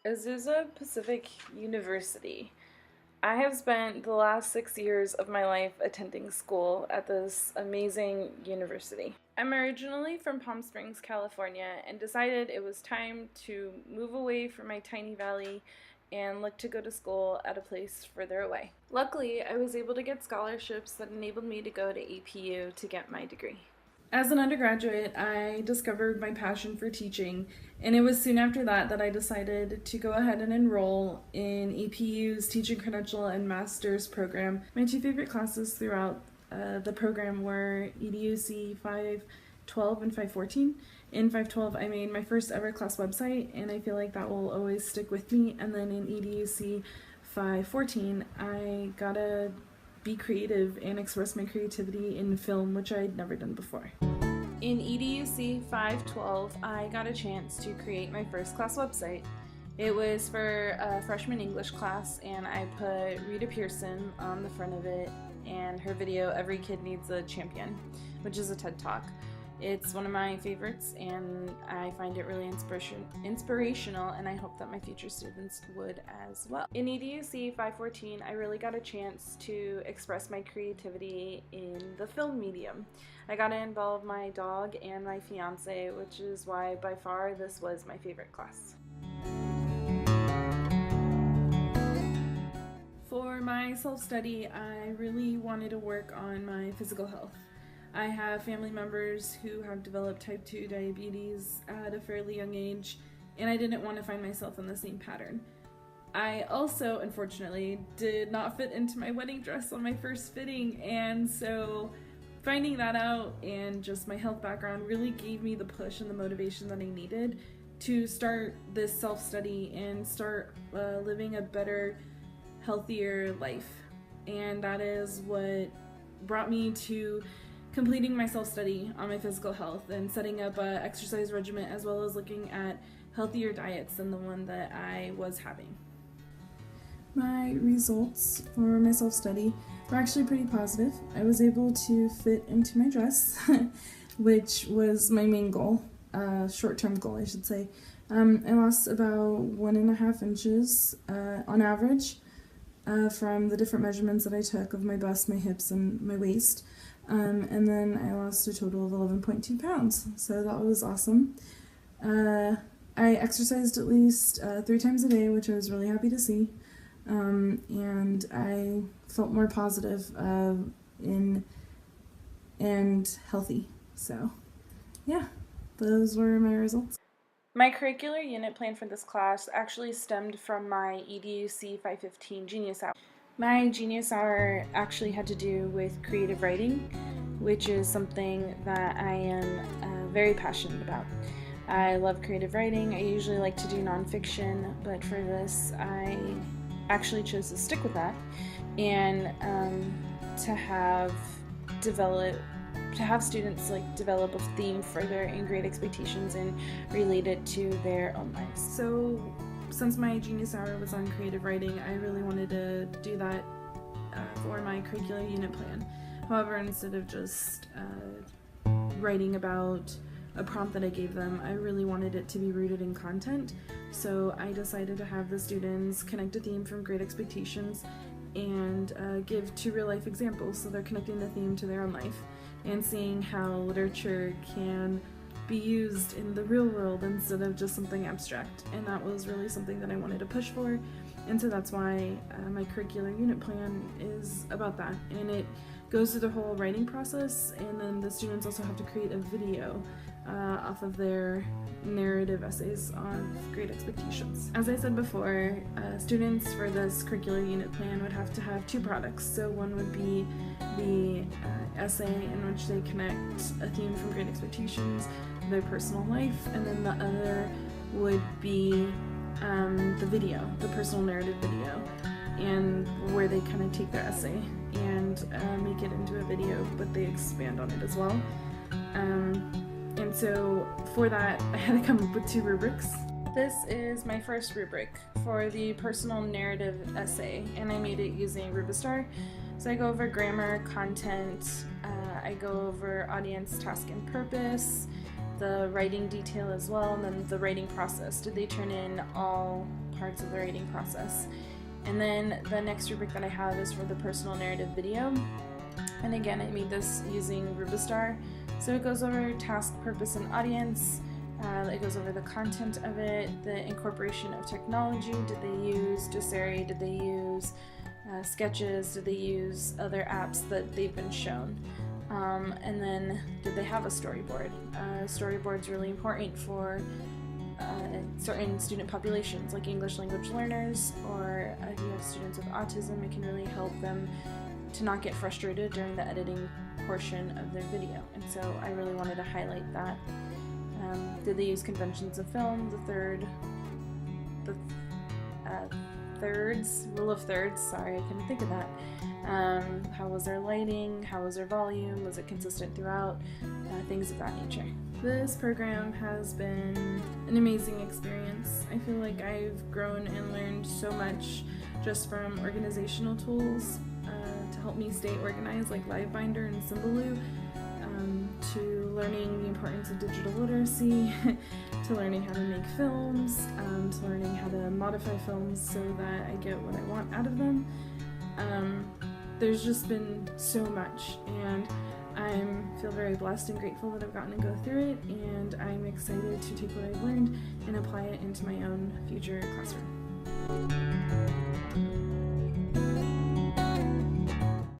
Azusa Pacific University. I have spent the last 6 years of my life attending school at this amazing university. I'm originally from Palm Springs, California, and decided it was time to move away from my tiny valley and look to go to school at a place further away. Luckily, I was able to get scholarships that enabled me to go to APU to get my degree. As an undergraduate, I discovered my passion for teaching, and it was soon after that I decided to go ahead and enroll in APU's Teaching Credential and Master's program. My two favorite classes throughout the program were EDUC 512 and 514. In 512, I made my first ever class website, and I feel like that will always stick with me. And then in EDUC 514, I got to be creative and express my creativity in film, which I'd never done before. In EDUC 512, I got a chance to create my first class website. It was for a freshman English class, and I put Rita Pearson on the front of it and her video, Every Kid Needs a Champion, which is a TED Talk. It's one of my favorites, and I find it really inspirational, and I hope that my future students would as well. In EDUC 514, I really got a chance to express my creativity in the film medium. I got to involve my dog and my fiance, which is why by far this was my favorite class. For my self-study, I really wanted to work on my physical health. I have family members who have developed type 2 diabetes at a fairly young age, and I didn't want to find myself in the same pattern. I also, unfortunately, did not fit into my wedding dress on my first fitting, and so finding that out and just my health background really gave me the push and the motivation that I needed to start this self-study and start living a better, healthier life. And that is what brought me to completing my self-study on my physical health and setting up an exercise regimen, as well as looking at healthier diets than the one that I was having. My results for my self-study were actually pretty positive. I was able to fit into my dress, which was my main goal, short-term goal I should say. I lost about 1.5 inches on average from the different measurements that I took of my bust, my hips, and my waist. And then I lost a total of 11.2 pounds, so that was awesome. I exercised at least 3 times a day, which I was really happy to see, and I felt more positive and healthy. So yeah, those were my results. My curricular unit plan for this class actually stemmed from my EDUC 515 Genius Hour. My Genius Hour actually had to do with creative writing, which is something that I am very passionate about. I love creative writing. I usually like to do nonfiction, but for this I actually chose to stick with that and to have students develop a theme further in Great Expectations and relate it to their own lives. So since my Genius Hour was on creative writing, I really wanted to do that for my curricular unit plan. However, instead of just writing about a prompt that I gave them, I really wanted it to be rooted in content. So I decided to have the students connect a theme from Great Expectations and give 2 real-life examples. So they're connecting the theme to their own life and seeing how literature can be used in the real world instead of just something abstract, and that was really something that I wanted to push for, and so that's why my curricular unit plan is about that, and it goes through the whole writing process, and then the students also have to create a video off of their narrative essays on Great Expectations. As I said before, students for this curricular unit plan would have to have 2 products. So one would be the essay in which they connect a theme from Great Expectations to their personal life, and then the other would be the video, the personal narrative video, and where they kind of take their essay and make it into a video, but they expand on it as well. And so for that, I had to come up with 2 rubrics. This is my first rubric for the personal narrative essay, and I made it using Rubistar. So I go over grammar, content, I go over audience, task, and purpose, the writing detail as well, and then the writing process. Did they turn in all parts of the writing process. And then the next rubric that I have is for the personal narrative video. And again, I made this using Rubistar. So it goes over task, purpose, and audience. It goes over the content of it, the incorporation of technology. Did they use Doceri? Did they use Sketches? Did they use other apps that they've been shown? And then did they have a storyboard? Storyboard's really important for certain student populations, like English language learners, or if you have students with autism, it can really help them to not get frustrated during the editing portion of their video. And so I really wanted to highlight that. Did they use conventions of film, rule of thirds, sorry, I couldn't think of that. How was their lighting? How was their volume? Was it consistent throughout? Things of that nature. This program has been an amazing experience. I feel like I've grown and learned so much just from organizational tools to help me stay organized, like LiveBinder and Symbaloo, to learning the importance of digital literacy, to learning how to make films, to learning how to modify films so that I get what I want out of them. There's just been so much, and I feel very blessed and grateful that I've gotten to go through it, and I'm excited to take what I've learned and apply it into my own future classroom.